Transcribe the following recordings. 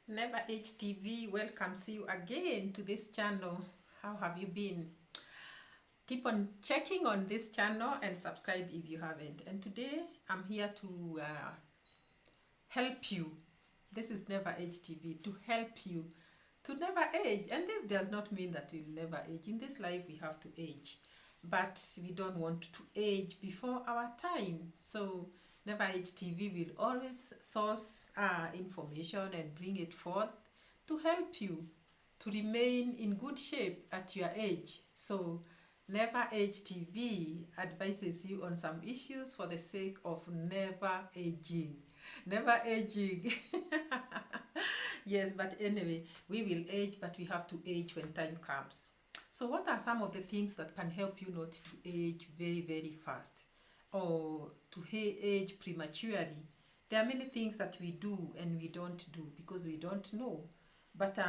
Never HTV welcomes you again to this channel. How have you been? Keep on checking on this channel and subscribe if you haven't. And today I'm here to help you. This is Never HTV, to help you to never age. And this does not mean that you'll never age. In this life we have to age, but we don't want to age before our time. So Never HTV will always source information and bring it forth to help you to remain in good shape at your age. So Never Age TV advises you on some issues for the sake of never aging. Never aging. Yes, but anyway, we will age, but we have to age when time comes. So what are some of the things that can help you not to age very, very fast or to age prematurely? There are many things that we do and we don't do because we don't know. But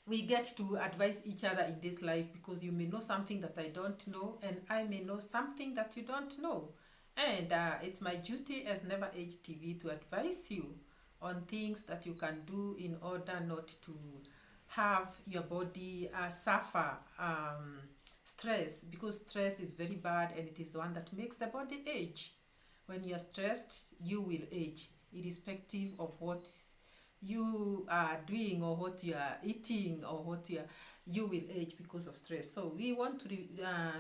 we get to advise each other in this life because you may know something that I don't know and I may know something that you don't know. And it's my duty as Never Age TV to advise you on things that you can do in order not to have your body suffer stress, because stress is very bad and it is the one that makes the body age. When you're stressed, you will age, irrespective of what you are doing or what you are eating or what you will age because of stress. So we want to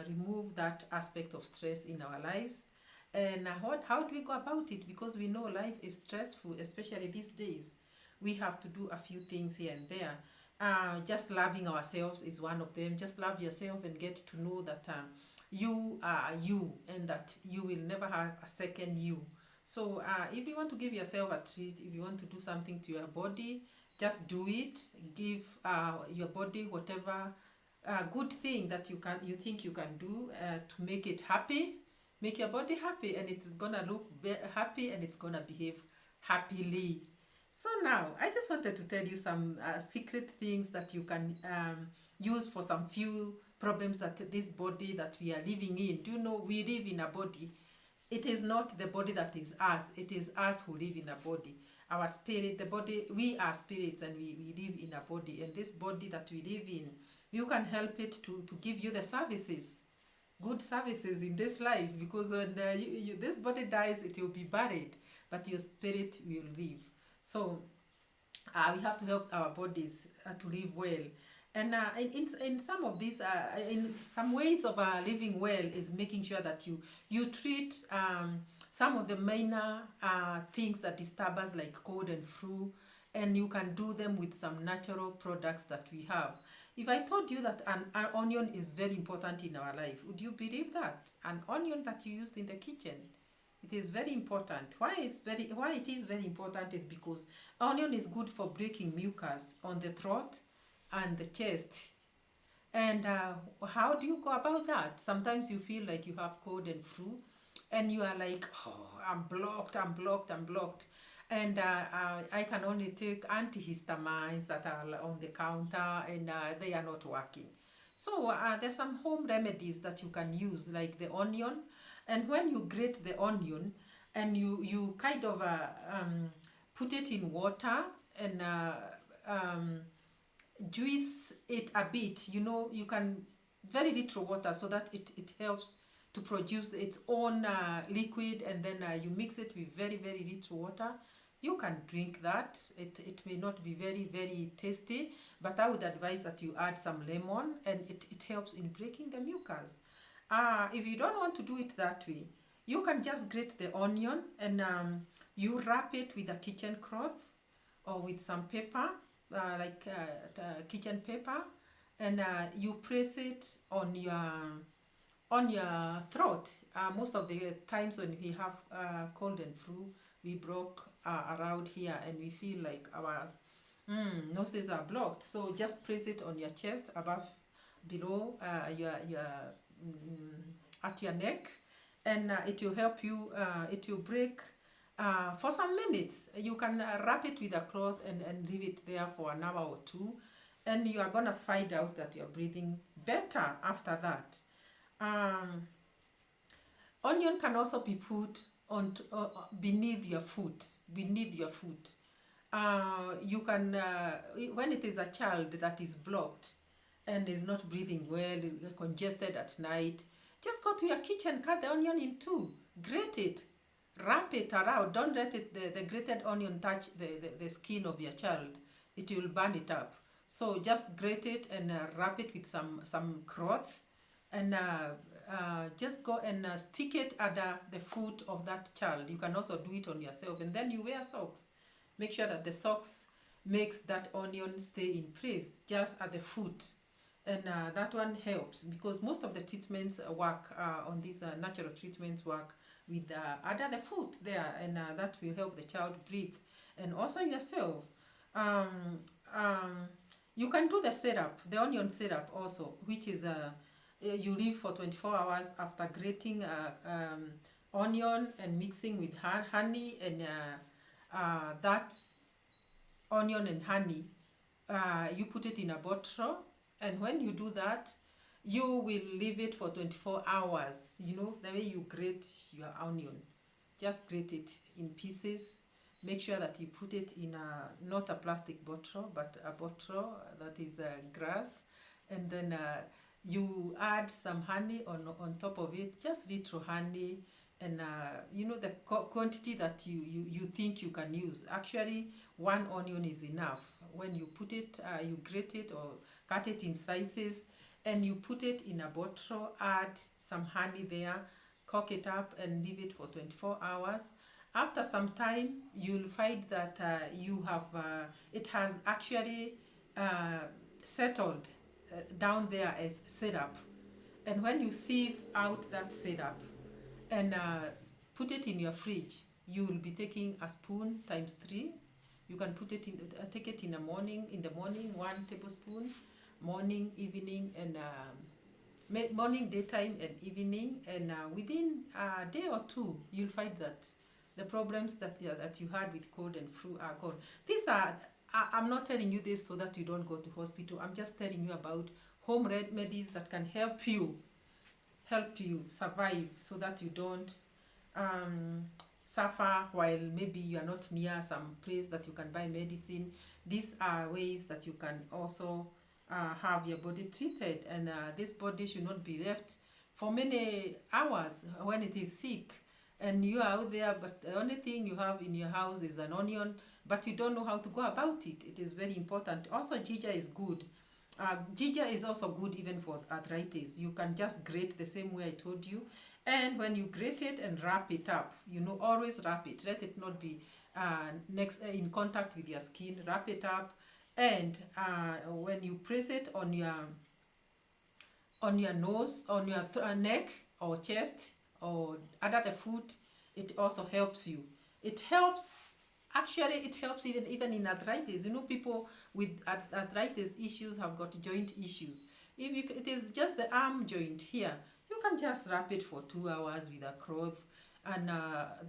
remove that aspect of stress in our lives. And how do we go about it? Because we know life is stressful, especially these days. We have to do a few things here and there. Just loving ourselves is one of them. Just love yourself and get to know that you are you and that you will never have a second you. So if you want to give yourself a treat, if you want to do something to your body, just do it. Give your body whatever good thing that you think you can do to make it happy. Make your body happy, and it's gonna look happy, and it's gonna behave happily. So now, I just wanted to tell you some secret things that you can use for some few problems that this body that we are living in. Do you know we live in a body? It is not the body that is us, it is us who live in a body. Our spirit, the body, we are spirits and we live in a body. And this body that we live in, you can help it to give you the services, good services in this life, because when this body dies, it will be buried, but your spirit will live. So we have to help our bodies to live well. And in some of these, in some ways of living well is making sure that you treat some of the minor things that disturb us, like cold and flu, and you can do them with some natural products that we have. If I told you that an onion is very important in our life, would you believe that? An onion that you used in the kitchen, it is very important. Why it is very important is because onion is good for breaking mucus on the throat and the chest. And how do you go about that? Sometimes you feel like you have cold and flu, and you are like, oh, I'm blocked. And I can only take antihistamines that are on the counter, and they are not working. So there's some home remedies that you can use, like the onion. And when you grate the onion and you kind of put it in water and juice it a bit, you can, very little water, so that it helps to produce its own liquid, and then you mix it with very, very little water. You can drink that. It may not be very, very tasty, but I would advise that you add some lemon, and it helps in breaking the mucus. If you don't want to do it that way, you can just grate the onion and you wrap it with a kitchen cloth or with some paper, kitchen paper, and you press it on your throat. Most of the times when we have cold and flu, we block around here, and we feel like our noses are blocked. So just press it on your chest, above, below, your at your neck, and it will help you. It will break for some minutes. You can wrap it with a cloth and leave it there for an hour or two, and you are gonna find out that you're breathing better after that. um, Onion can also be put on beneath your foot, You can, when it is a child that is blocked and is not breathing well, congested at night, just go to your kitchen, cut the onion in two, grate it, wrap it around. Don't let it, the grated onion touch the skin of your child. It will burn it up. So just grate it and wrap it with some cloth, and just go and stick it under the foot of that child. You can also do it on yourself, and then you wear socks. Make sure that the socks makes that onion stay in place just at the foot, and that one helps, because most of the treatments work on these natural treatments work with under the foot there, and that will help the child breathe, and also yourself. um, um, you can do the syrup, the onion syrup also, which is you leave for 24 hours after grating onion and mixing with honey, and that onion and honey, you put it in a bottle, and when you do that, you will leave it for 24 hours. You know, the way you grate your onion, just grate it in pieces. Make sure that you put it in a, not a plastic bottle, but a bottle that is grass, and then you add some honey on top of it, just little honey, and you know, the quantity that you think you can use. Actually, one onion is enough. When you put it, you grate it or cut it in slices, and you put it in a bottle, add some honey there, cock it up, and leave it for 24 hours. After some time, you'll find that you have it has actually uh, settled down there as syrup. And when you sieve out that syrup and put it in your fridge, you will be taking a spoon times three. You can put it in, take it in the morning. In the morning, 1 tablespoon, morning, evening, and morning, daytime, and evening. And within a day or two, you'll find that the problems that you had with cold and flu are gone. These are, I'm not telling you this so that you don't go to hospital. I'm just telling you about home remedies that can help you survive, so that you don't suffer while maybe you are not near some place that you can buy medicine. These are ways that you can also have your body treated, and this body should not be left for many hours when it is sick, and you are out there, but the only thing you have in your house is an onion, but you don't know how to go about it. It is very important. Also, ginger is good. Ginger is also good even for arthritis. You can just grate the same way I told you. And when you grate it and wrap it up, you know, always wrap it. Let it not be next in contact with your skin. Wrap it up. And when you press it on your nose, on your neck or chest or under the foot, it also helps you. It helps. Actually, it helps even in arthritis. You know, people with arthritis issues have got joint issues. If it is just the arm joint here, you can just wrap it for 2 hours with a cloth, and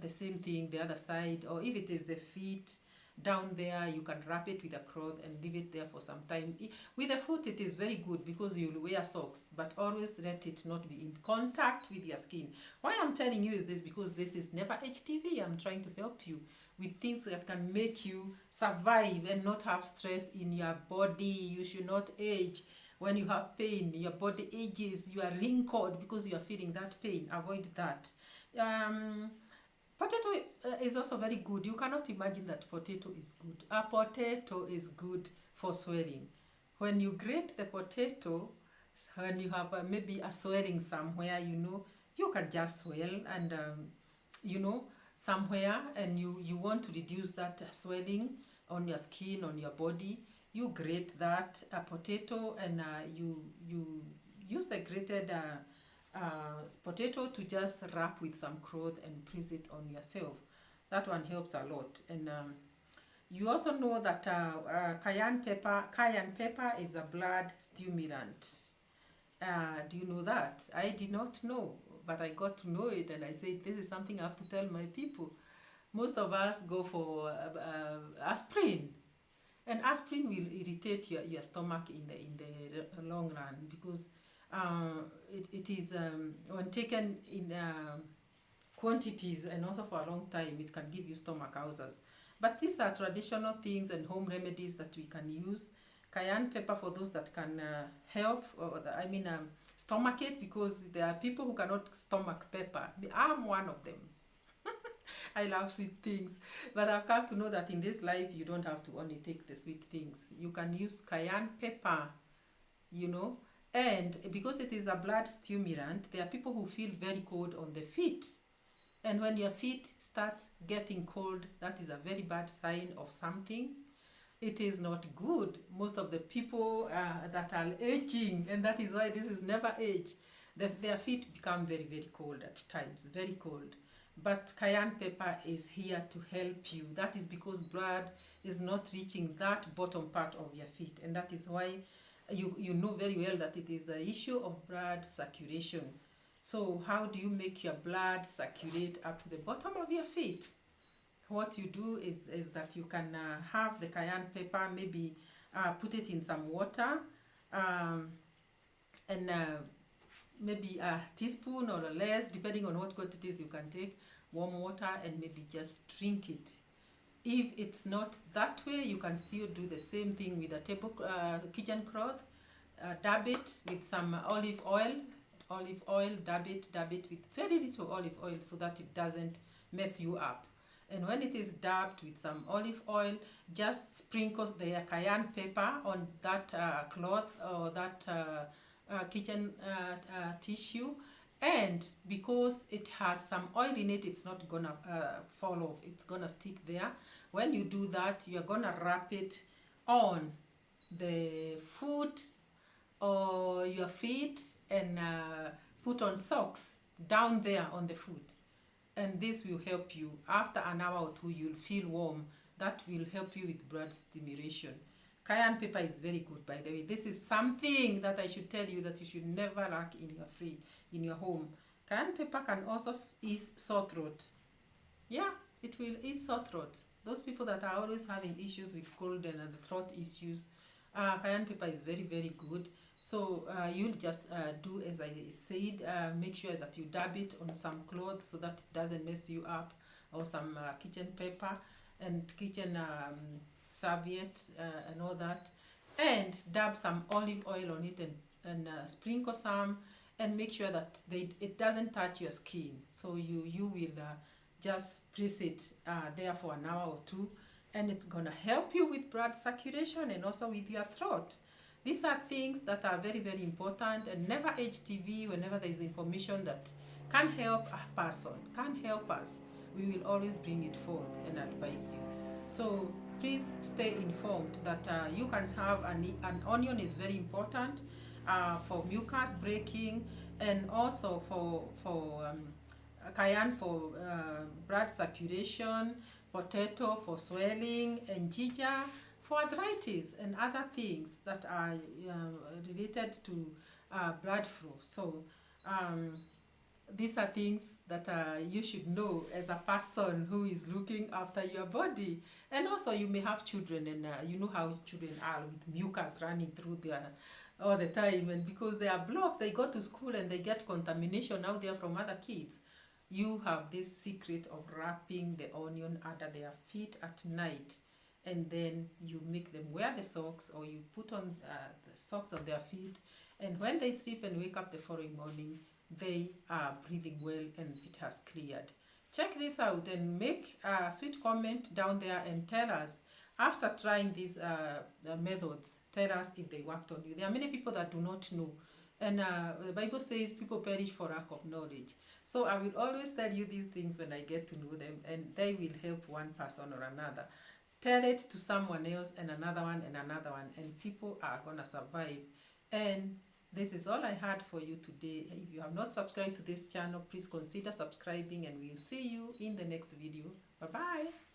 the same thing the other side. Or if it is the feet down there, you can wrap it with a cloth and leave it there for some time. With the foot, it is very good because you'll wear socks, but always let it not be in contact with your skin. Why I'm telling you is this, because this is never HTV. I'm trying to help you with things that can make you survive and not have stress in your body. You should not age. When you have pain, your body ages, you are wrinkled because you are feeling that pain. Avoid that. Potato is also very good. You cannot imagine that potato is good. A potato is good for swelling. When you grate the potato, when you have maybe a swelling somewhere, you know, you can just swell, and you know, somewhere, and you want to reduce that swelling on your skin, on your body, you grate that potato, and you use the grated potato to just wrap with some cloth and press it on yourself. That one helps a lot. And you also know that cayenne pepper is a blood stimulant. Do you know that? I did not know, but I got to know it, and I said, this is something I have to tell my people. Most of us go for aspirin, and aspirin will irritate your stomach in the long run, because it is when taken in quantities and also for a long time, it can give you stomach ulcers. But these are traditional things and home remedies that we can use. Cayenne pepper for those that can help, or stomach it, because there are people who cannot stomach pepper. I'm one of them. I love sweet things, but I've come to know that in this life you don't have to only take the sweet things. You can use cayenne pepper, you know, and because it is a blood stimulant, there are people who feel very cold on the feet. And when your feet starts getting cold, that is a very bad sign of something. It is not good. Most of the people that are aging, and that is why this is never age, their feet become very, very cold at times, very cold. But cayenne pepper is here to help you. That is because blood is not reaching that bottom part of your feet, and that is why you know very well that it is the issue of blood circulation. So how do you make your blood circulate up to the bottom of your feet? What you do is that you can have the cayenne pepper, maybe put it in some water, and maybe a teaspoon or less, depending on what quantities you can take, warm water, and maybe just drink it. If it's not that way, you can still do the same thing with a table kitchen cloth. Dab it with some olive oil, dab it with very little olive oil so that it doesn't mess you up. And when it is dabbed with some olive oil, just sprinkle the cayenne pepper on that cloth or that kitchen tissue, and because it has some oil in it, it's not gonna fall off, it's gonna stick there. When you do that, you're gonna wrap it on the foot or your feet, and put on socks down there on the foot, and this will help you. After an hour or two, you'll feel warm. That will help you with blood stimulation. Cayenne pepper is very good, by the way. This is something that I should tell you that you should never lack in your home. Cayenne pepper can also ease sore throat. Yeah, it will ease sore throat. Those people that are always having issues with cold and the throat issues, cayenne pepper is very, very good. So you'll just do as I said, make sure that you dab it on some clothes so that it doesn't mess you up, or some kitchen paper and kitchen serviette and all that, and dab some olive oil on it, and sprinkle some, and make sure that it doesn't touch your skin. So you will just press it there for an hour or two, and it's gonna help you with blood circulation and also with your throat. These are things that are very, very important, and never age TV. Whenever there is information that can help a person, can help us, we will always bring it forth and advise you. So please stay informed that you can have an onion is very important for mucus breaking, and also for cayenne for blood circulation, potato for swelling, and ginger for arthritis and other things that are related to blood flow. So these are things that you should know as a person who is looking after your body. And also you may have children, and you know how children are with mucus running through their all the time, and because they are blocked, they go to school and they get contamination out there from other kids. You have this secret of wrapping the onion under their feet at night, and then you make them wear the socks, or you put on the socks on their feet, and when they sleep and wake up the following morning, they are breathing well and it has cleared. Check this out and make a sweet comment down there and tell us, after trying these methods, tell us if they worked on you. There are many people that do not know, and the Bible says people perish for lack of knowledge. So I will always tell you these things when I get to know them, and they will help one person or another. Tell it to someone else, and another one, and people are gonna survive. And this is all I had for you today. If you have not subscribed to this channel, please consider subscribing, and we'll see you in the next video. Bye bye.